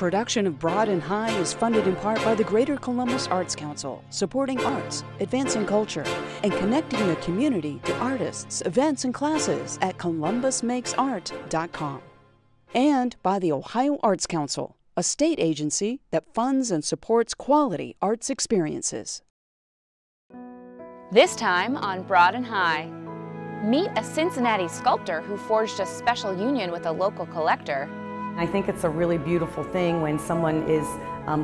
production of Broad and High is funded in part by the Greater Columbus Arts Council, supporting arts, advancing culture, and connecting the community to artists, events, and classes at columbusmakesart.com. And by the Ohio Arts Council, a state agency that funds and supports quality arts experiences. This time on Broad and High, meet a Cincinnati sculptor who forged a special union with a local collector. I think it's a really beautiful thing when someone is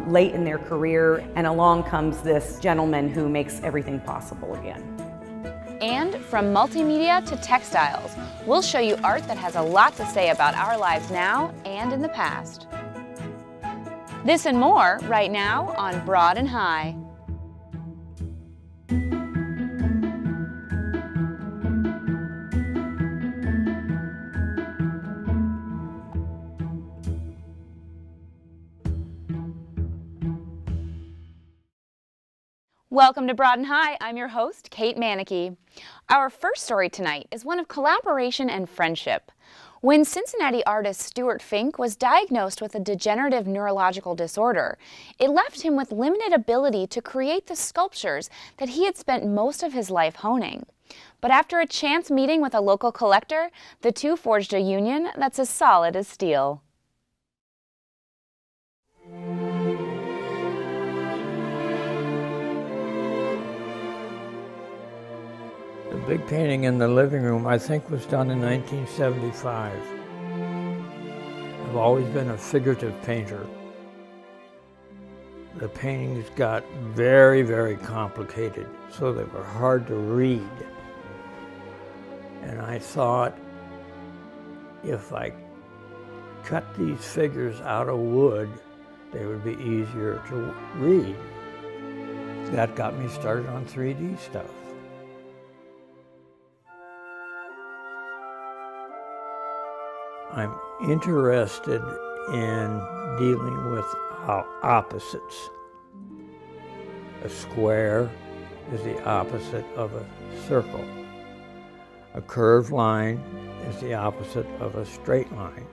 late in their career and along comes this gentleman who makes everything possible again. And from multimedia to textiles, we'll show you art that has a lot to say about our lives now and in the past. This and more right now on Broad and High. Welcome to Broad and High. I'm your host, Kate Manicky. Our first story tonight is one of collaboration and friendship. When Cincinnati artist Stuart Fink was diagnosed with a degenerative neurological disorder, it left him with limited ability to create the sculptures that he had spent most of his life honing. But after a chance meeting with a local collector, the two forged a union that's as solid as steel. The big painting in the living room, I think, was done in 1975. I've always been a figurative painter. The paintings got very, very complicated, so they were hard to read. And I thought, if I cut these figures out of wood, they would be easier to read. That got me started on 3D stuff. I'm interested in dealing with opposites. A square is the opposite of a circle. A curved line is the opposite of a straight line.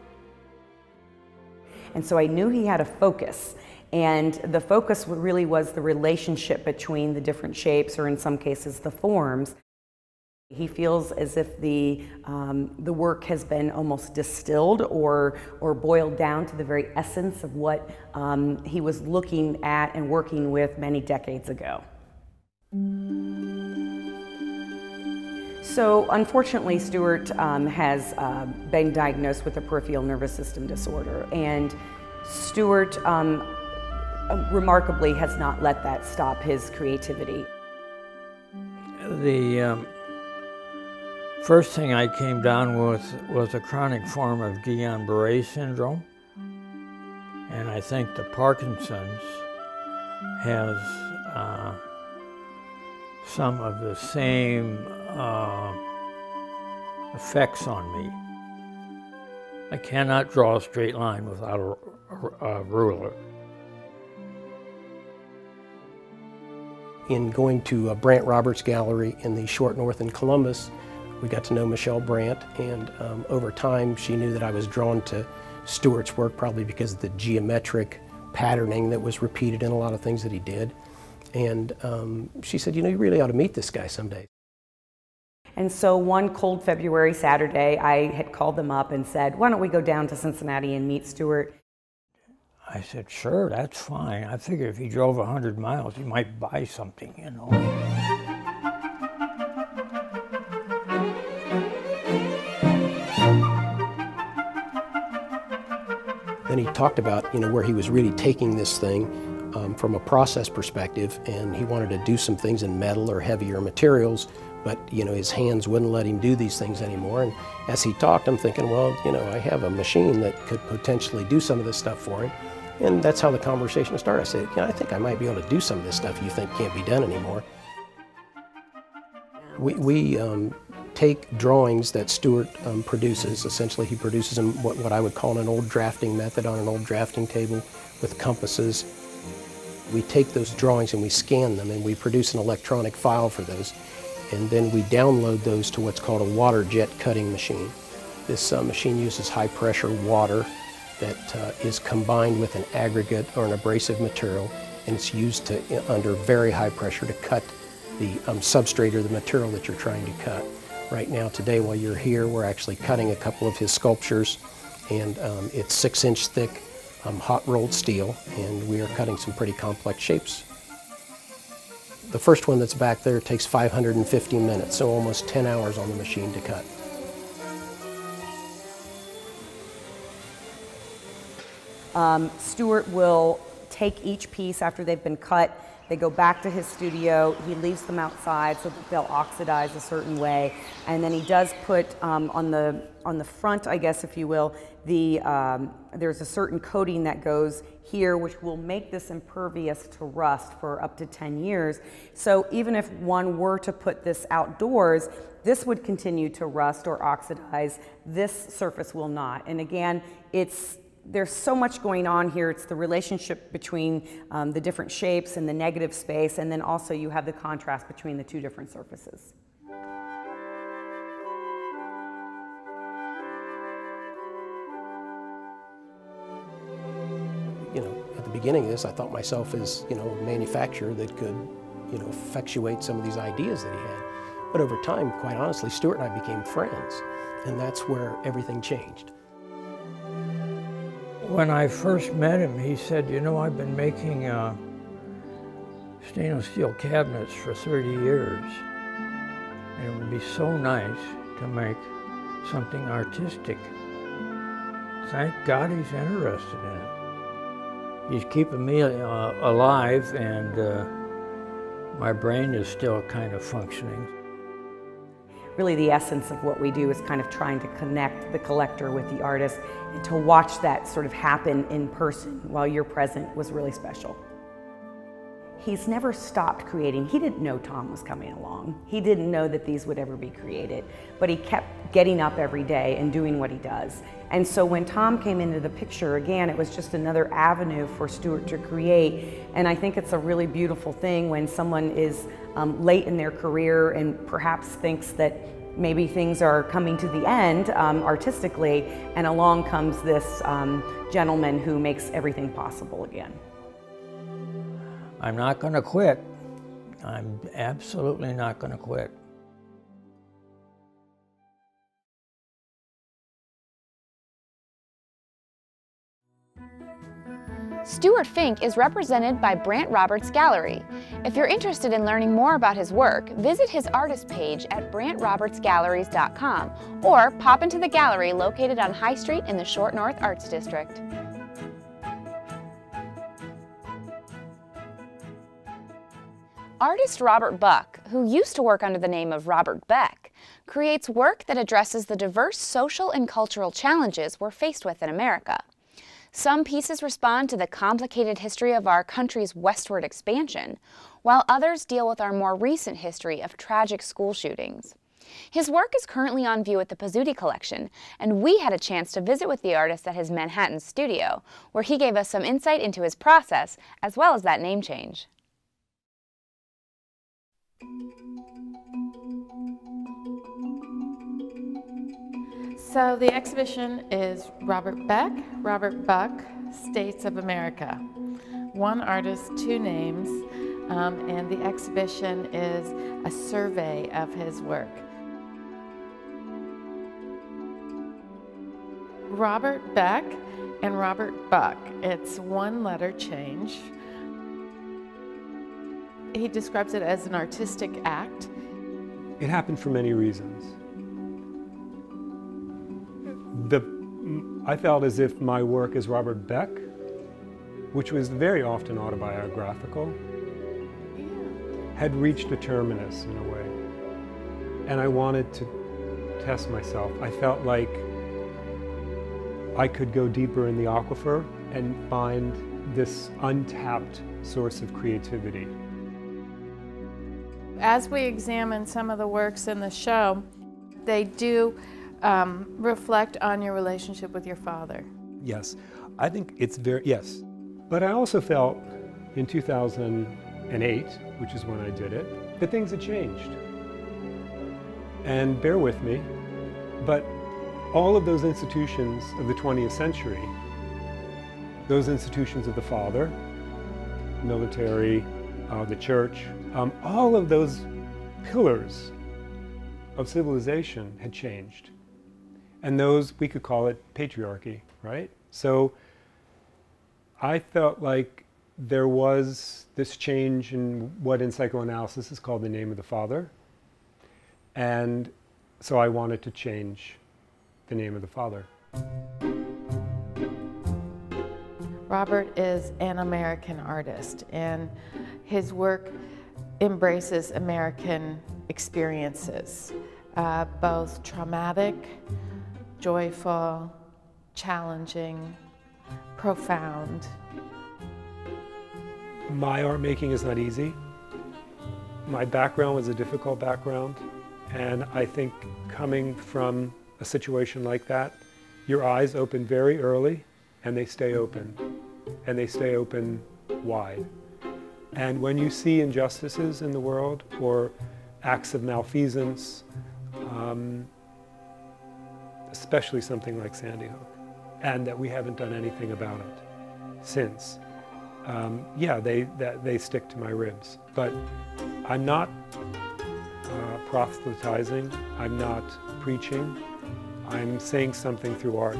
And so I knew he had a focus, and the focus really was the relationship between the different shapes, or in some cases the forms. He feels as if the work has been almost distilled or boiled down to the very essence of what he was looking at and working with many decades ago. So unfortunately, Stuart has been diagnosed with a peripheral nervous system disorder, and Stuart remarkably has not let that stop his creativity. The first thing I came down with was a chronic form of Guillain-Barré syndrome, and I think the Parkinson's has some of the same effects on me. I cannot draw a straight line without a ruler. In going to Brant Roberts Gallery in the Short North in Columbus, we got to know Michelle Brandt, and over time she knew that I was drawn to Stuart's work, probably because of the geometric patterning that was repeated in a lot of things that he did. And she said, you know, you really ought to meet this guy someday. And so one cold February Saturday, I had called them up and said, why don't we go down to Cincinnati and meet Stuart? I said, sure, that's fine. I figured if he drove 100 miles, he might buy something, you know. Then he talked about, you know, where he was really taking this thing from a process perspective, and he wanted to do some things in metal or heavier materials, but, you know, his hands wouldn't let him do these things anymore. And as he talked, I'm thinking, well, you know, I have a machine that could potentially do some of this stuff for him. And that's how the conversation started. I said, yeah, I think I might be able to do some of this stuff you think can't be done anymore. We take drawings that Stuart produces. Essentially, he produces in what I would call an old drafting method on an old drafting table with compasses. We take those drawings and we scan them, and we produce an electronic file for those. And then we download those to what's called a water jet cutting machine. This machine uses high pressure water that is combined with an aggregate or an abrasive material, and it's used under very high pressure to cut the substrate or the material that you're trying to cut. Right now, today, while you're here, we're actually cutting a couple of his sculptures, and it's 6-inch thick hot rolled steel, and we are cutting some pretty complex shapes. The first one that's back there takes 550 minutes, so almost 10 hours on the machine to cut. Stuart will take each piece after they've been cut. They go back to his studio. He leaves them outside so that they'll oxidize a certain way, and then he does put on the front, I guess, if you will, there's a certain coating that goes here, which will make this impervious to rust for up to 10 years. So even if one were to put this outdoors, this would continue to rust or oxidize. This surface will not. And again, there's so much going on here. It's the relationship between the different shapes and the negative space, and then also you have the contrast between the two different surfaces. You know, at the beginning of this, I thought myself as, you know, a manufacturer that could, you know, effectuate some of these ideas that he had. But over time, quite honestly, Stuart and I became friends, and that's where everything changed. When I first met him, he said, you know, I've been making stainless steel cabinets for 30 years, and it would be so nice to make something artistic. Thank God he's interested in it. He's keeping me alive, and my brain is still kind of functioning. Really, the essence of what we do is kind of trying to connect the collector with the artist, and to watch that sort of happen in person while you're present was really special. He's never stopped creating. He didn't know Tom was coming along. He didn't know that these would ever be created, but he kept getting up every day and doing what he does. And so when Tom came into the picture, again, it was just another avenue for Stuart to create. And I think it's a really beautiful thing when someone is late in their career and perhaps thinks that maybe things are coming to the end artistically, and along comes this gentleman who makes everything possible again. I'm not going to quit. I'm absolutely not going to quit. Stuart Fink is represented by Brant Roberts Gallery. If you're interested in learning more about his work, visit his artist page at brantrobertsgalleries.com or pop into the gallery located on High Street in the Short North Arts District. Artist Robert Buck, who used to work under the name of Robert Beck, creates work that addresses the diverse social and cultural challenges we're faced with in America. Some pieces respond to the complicated history of our country's westward expansion, while others deal with our more recent history of tragic school shootings. His work is currently on view at the Pizzuti collection, and we had a chance to visit with the artist at his Manhattan studio, where he gave us some insight into his process, as well as that name change. So the exhibition is Robert Beck, Robert Buck, States of America. One artist, two names, and the exhibition is a survey of his work. Robert Beck and Robert Buck, it's one letter change. He describes it as an artistic act. It happened for many reasons. I felt as if my work as Robert Beck, which was very often autobiographical, had reached a terminus in a way. And I wanted to test myself. I felt like I could go deeper in the aquifer and find this untapped source of creativity. As we examine some of the works in the show, they do reflect on your relationship with your father. Yes, I think it's yes. But I also felt in 2008, which is when I did it, that things had changed. And bear with me, but all of those institutions of the 20th century those institutions of the father, military, the church, all of those pillars of civilization had changed. And those, we could call it patriarchy, right? So I felt like there was this change in what in psychoanalysis is called the name of the father. And so I wanted to change the name of the father. Robert is an American artist, and his work embraces American experiences, both traumatic, joyful, challenging, profound. My art making is not easy. My background was a difficult background, and I think coming from a situation like that, your eyes open very early and they stay open, and they stay open wide. And when you see injustices in the world or acts of malfeasance, especially something like Sandy Hook, and that we haven't done anything about it since, yeah, they stick to my ribs. But I'm not proselytizing, I'm not preaching, I'm saying something through art.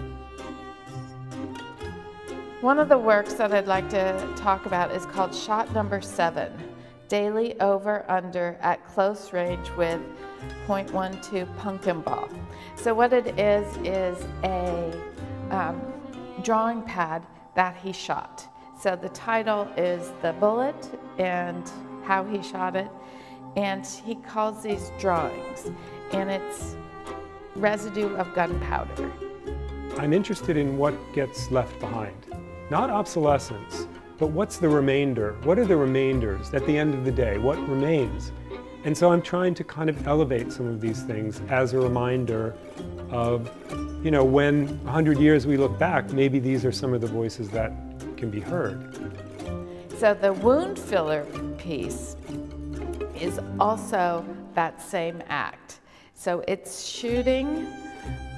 One of the works that I'd like to talk about is called Shot Number 7, Daily Over-Under at Close Range with .12 pumpkin ball. So what it is a drawing pad that he shot. So the title is the bullet and how he shot it, and he calls these drawings, and it's residue of gunpowder. I'm interested in what gets left behind. Not obsolescence, but what's the remainder? What are the remainders at the end of the day? What remains? And so I'm trying to kind of elevate some of these things as a reminder of, you know, when 100 years we look back, maybe these are some of the voices that can be heard. So the wound filler piece is also that same act. So it's shooting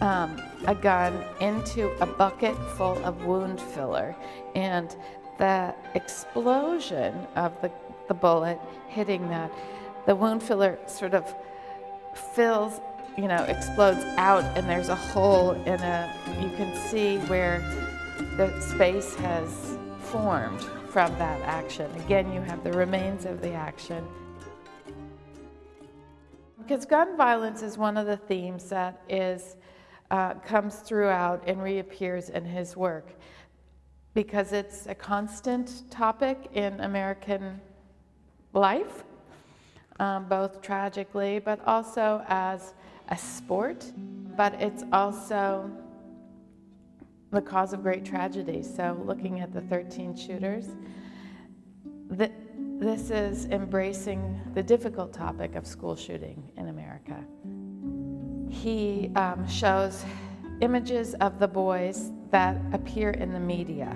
a gun into a bucket full of wound filler, and the explosion of the bullet hitting that, the wound filler sort of fills, you know, explodes out, and there's a hole in you can see where the space has formed from that action. Again, you have the remains of the action. Because gun violence is one of the themes that comes throughout and reappears in his work, because it's a constant topic in American life, both tragically, but also as a sport. But it's also the cause of great tragedy. So looking at the 13 shooters, this is embracing the difficult topic of school shooting in America. He shows images of the boys that appear in the media.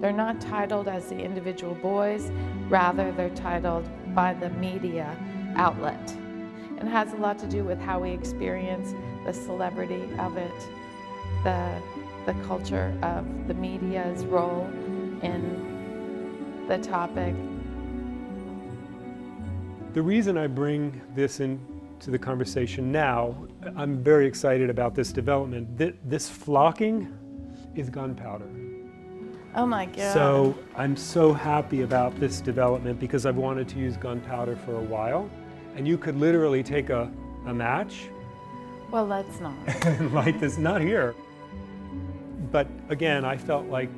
They're not titled as the individual boys, rather they're titled by the media outlet. And it has a lot to do with how we experience the celebrity of it, the culture of the media's role in the topic. The reason I bring this into the conversation now, I'm very excited about this development. This flocking is gunpowder. Oh my God. So I'm so happy about this development because I've wanted to use gunpowder for a while. And you could literally take a match. Well, let's not. And light this, not here. But again, I felt like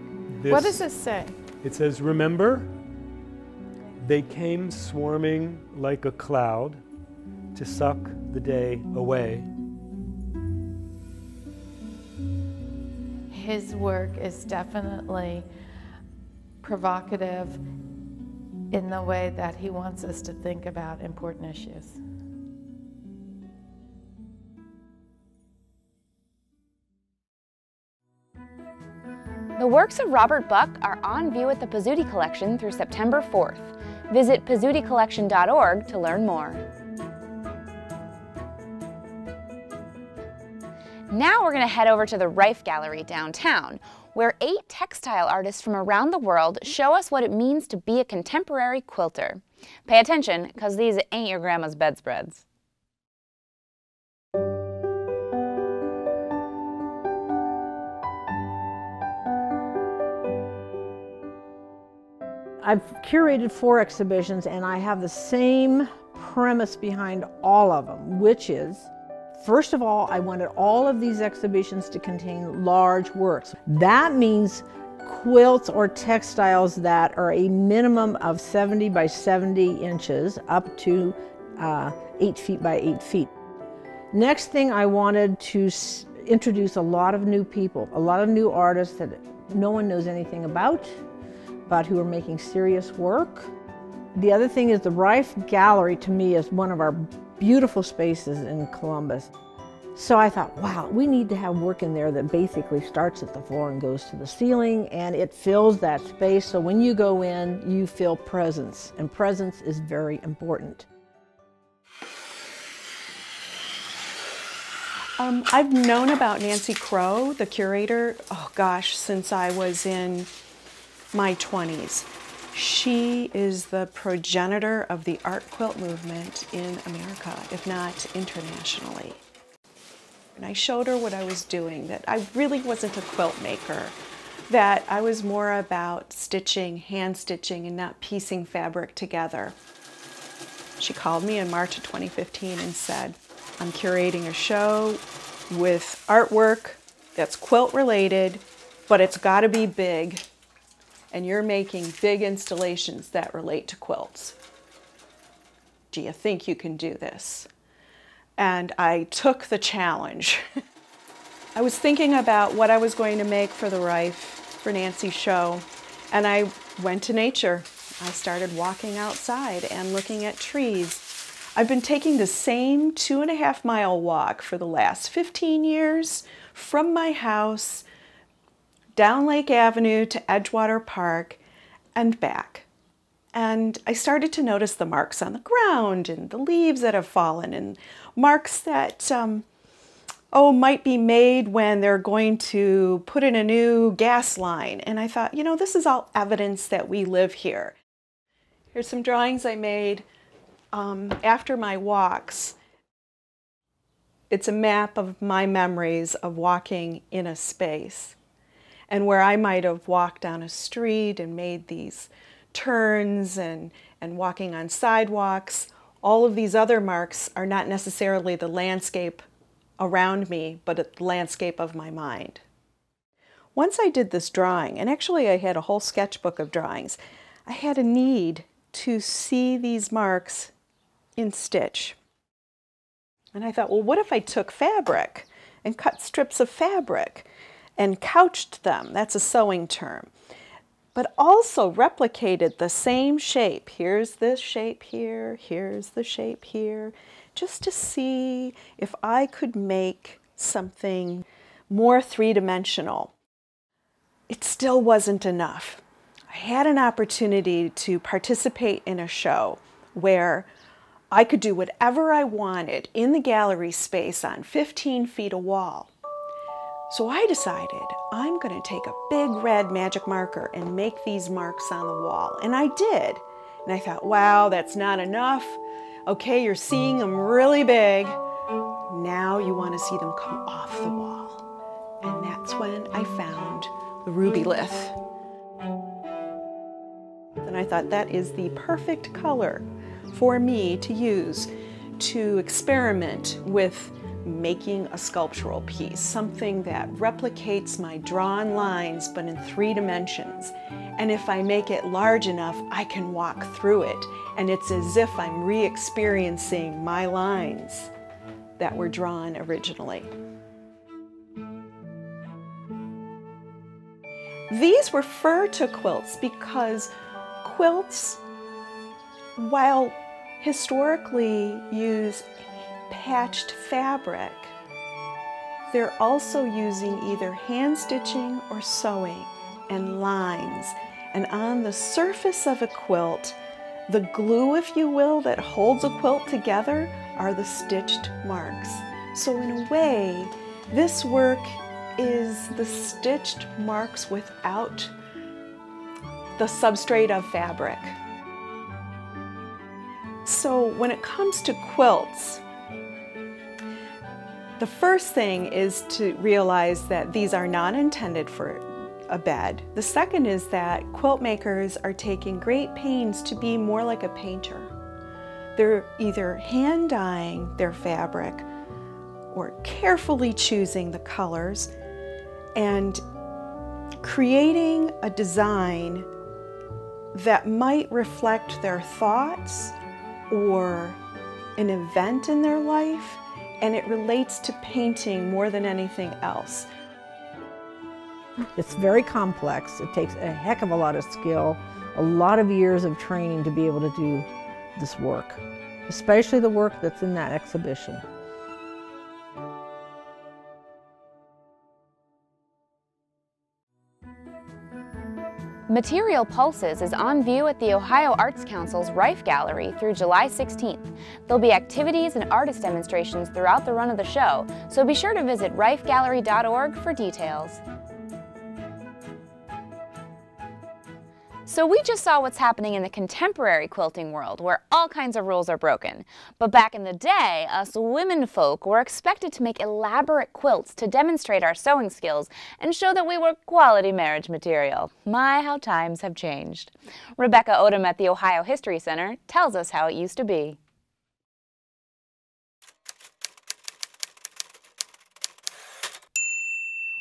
this. What does this say? It says, remember, they came swarming like a cloud to suck the day away. His work is definitely provocative in the way that he wants us to think about important issues. The works of Robert Buck are on view at the Pizzuti Collection through September 4th. Visit pizzuticollection.org to learn more. Now we're going to head over to the Rife Gallery downtown, where 8 textile artists from around the world show us what it means to be a contemporary quilter. Pay attention, because these ain't your grandma's bedspreads. I've curated 4 exhibitions, and I have the same premise behind all of them, which is, first of all, I wanted all of these exhibitions to contain large works. That means quilts or textiles that are a minimum of 70 by 70 inches up to 8 feet by 8 feet. Next thing, I wanted to introduce a lot of new people, a lot of new artists that no one knows anything about, but who are making serious work. The other thing is the Rife Gallery, to me, is one of our beautiful spaces in Columbus. So I thought, wow, we need to have work in there that basically starts at the floor and goes to the ceiling, and it fills that space, so when you go in, you feel presence, and presence is very important. I've known about Nancy Crow, the curator, oh gosh, since I was in my 20s. She is the progenitor of the art quilt movement in America, if not internationally. And I showed her what I was doing, that I really wasn't a quilt maker, that I was more about stitching, hand stitching, and not piecing fabric together. She called me in March of 2015 and said, I'm curating a show with artwork that's quilt related, but it's got to be big. And you're making big installations that relate to quilts. Do you think you can do this? And I took the challenge. I was thinking about what I was going to make for the Rife, for Nancy's show, and I went to nature. I started walking outside and looking at trees. I've been taking the same 2.5-mile walk for the last 15 years from my house down Lake Avenue to Edgewater Park and back. And I started to notice the marks on the ground and the leaves that have fallen and marks that might be made when they're going to put in a new gas line. And I thought, you know, this is all evidence that we live here. Here's some drawings I made after my walks. It's a map of my memories of walking in a space, and where I might have walked down a street and made these turns and walking on sidewalks. All of these other marks are not necessarily the landscape around me, but the landscape of my mind. Once I did this drawing, and actually I had a whole sketchbook of drawings, I had a need to see these marks in stitch. And I thought, well, what if I took fabric and cut strips of fabric and couched them, that's a sewing term, but also replicated the same shape. Here's this shape here, here's the shape here, just to see if I could make something more three-dimensional. It still wasn't enough. I had an opportunity to participate in a show where I could do whatever I wanted in the gallery space on 15 feet of wall. So I decided I'm going to take a big red magic marker and make these marks on the wall. And I did. And I thought, wow, that's not enough. Okay, you're seeing them really big. Now you want to see them come off the wall. And that's when I found the ruby lith. And I thought that is the perfect color for me to use to experiment with making a sculptural piece, something that replicates my drawn lines but in 3 dimensions. And if I make it large enough, I can walk through it, and it's as if I'm re-experiencing my lines that were drawn originally. These were fur-to quilts because quilts, while historically use patched fabric, they're also using either hand stitching or sewing and lines. And on the surface of a quilt, the glue, if you will, that holds a quilt together are the stitched marks. So in a way, this work is the stitched marks without the substrate of fabric. So when it comes to quilts, the first thing is to realize that these are not intended for a bed. The second is that quilt makers are taking great pains to be more like a painter. They're either hand dyeing their fabric or carefully choosing the colors and creating a design that might reflect their thoughts or an event in their life, and it relates to painting more than anything else. It's very complex. It takes a heck of a lot of skill, a lot of years of training to be able to do this work, especially the work that's in that exhibition. Material Pulses is on view at the Ohio Arts Council's Rife Gallery through July 16th. There'll be activities and artist demonstrations throughout the run of the show, so be sure to visit rifegallery.org for details. So we just saw what's happening in the contemporary quilting world, where all kinds of rules are broken. But back in the day, us women folk were expected to make elaborate quilts to demonstrate our sewing skills and show that we were quality marriage material. My, how times have changed. Rebecca Odom at the Ohio History Center tells us how it used to be.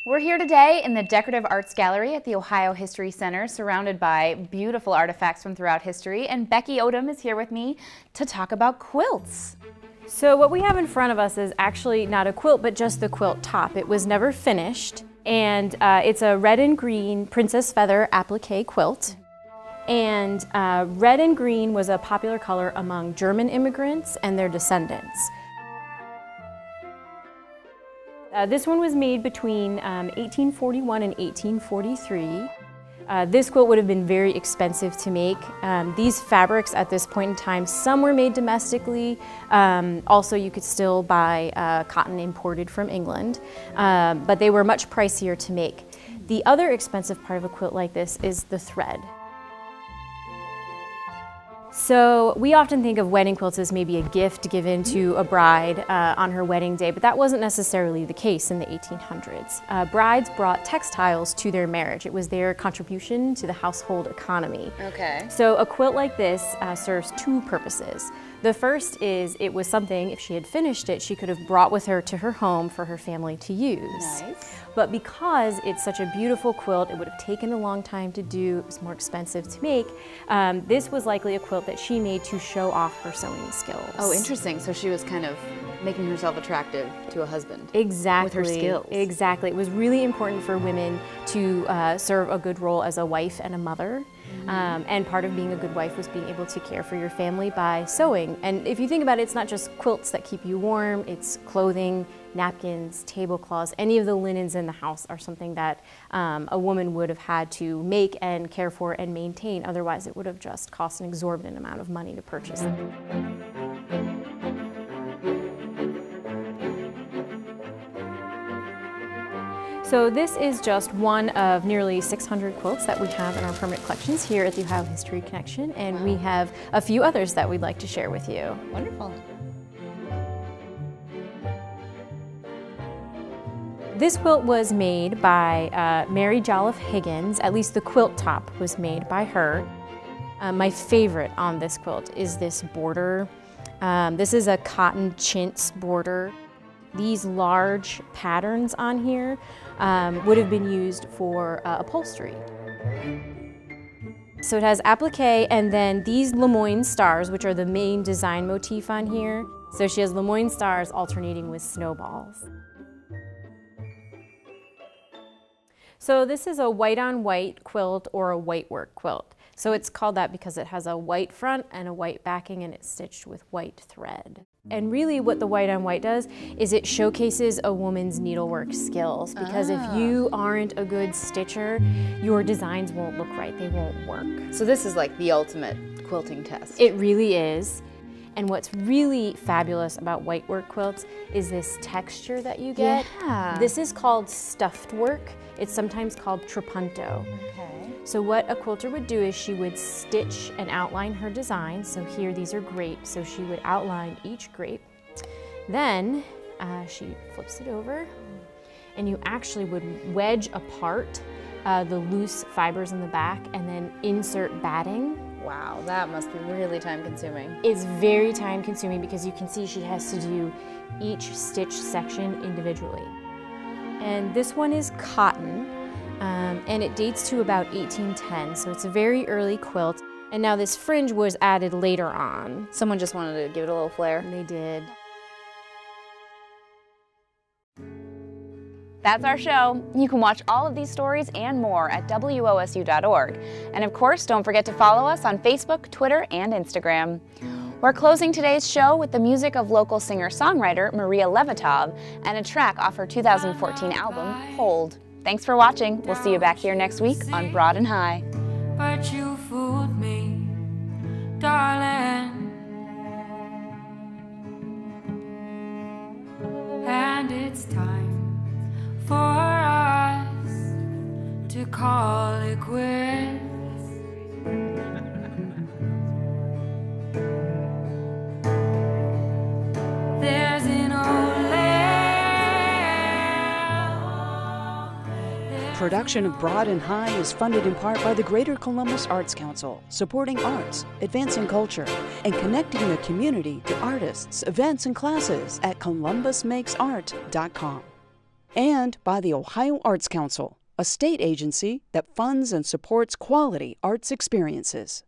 We're here today in the Decorative Arts Gallery at the Ohio History Center, surrounded by beautiful artifacts from throughout history, and Becky Odom is here with me to talk about quilts. So what we have in front of us is actually not a quilt, but just the quilt top. It was never finished, and it's a red and green princess feather applique quilt. And red and green was a popular color among German immigrants and their descendants. This one was made between 1841 and 1843. This quilt would have been very expensive to make. These fabrics at this point in time, some were made domestically. Also, you could still buy cotton imported from England, but they were much pricier to make. The other expensive part of a quilt like this is the thread. So we often think of wedding quilts as maybe a gift given to a bride on her wedding day, but that wasn't necessarily the case in the 1800s. Brides brought textiles to their marriage. It was their contribution to the household economy. Okay. So a quilt like this serves two purposes. The first is it was something, if she had finished it, she could have brought with her to her home for her family to use. Nice. But because it's such a beautiful quilt, it would have taken a long time to do, it was more expensive to make, this was likely a quilt that she made to show off her sewing skills. Oh, interesting. So she was kind of making herself attractive to a husband. Exactly. With her skills. Exactly. It was really important for women to serve a good role as a wife and a mother. And part of being a good wife was being able to care for your family by sewing. And if you think about it, it's not just quilts that keep you warm, it's clothing, napkins, tablecloths, any of the linens in the house are something that a woman would have had to make and care for and maintain. Otherwise, it would have just cost an exorbitant amount of money to purchase them. So this is just one of nearly 600 quilts that we have in our permanent collections here at the Ohio History Connection, and we have a few others that we'd like to share with you. Wonderful. This quilt was made by Mary Jolliffe Higgins. At least the quilt top was made by her. My favorite on this quilt is this border. This is a cotton chintz border. These large patterns on here would have been used for upholstery. So it has applique and then these Lemoyne stars, which are the main design motif on here. So she has Lemoyne stars alternating with snowballs. So this is a white on white quilt or a white work quilt. So it's called that because it has a white front and a white backing and it's stitched with white thread. And really what the white on white does is it showcases a woman's needlework skills, because if you aren't a good stitcher, your designs won't look right, they won't work. So this is like the ultimate quilting test. It really is. And what's really fabulous about whitework quilts is this texture that you get. Yeah. This is called stuffed work. It's sometimes called trapunto. Okay. So what a quilter would do is she would stitch and outline her design. So here, these are grapes, so she would outline each grape. Then she flips it over, and you actually would wedge apart the loose fibers in the back and then insert batting. Wow, that must be really time consuming. It's very time consuming because you can see she has to do each stitch section individually. And this one is cotton, and it dates to about 1810, so it's a very early quilt. And now this fringe was added later on. Someone just wanted to give it a little flair. They did. That's our show. You can watch all of these stories and more at WOSU.org. And of course, don't forget to follow us on Facebook, Twitter, and Instagram. We're closing today's show with the music of local singer-songwriter Maria Levatov and a track off her 2014 album, Hold. Thanks for watching. We'll see you back here next week on Broad and High. But you fooled me, darling. And it's time for us to call it quits. There's an old land. Production of Broad and High is funded in part by the Greater Columbus Arts Council, supporting arts, advancing culture, and connecting the community to artists, events, and classes at columbusmakesart.com. And by the Ohio Arts Council, a state agency that funds and supports quality arts experiences.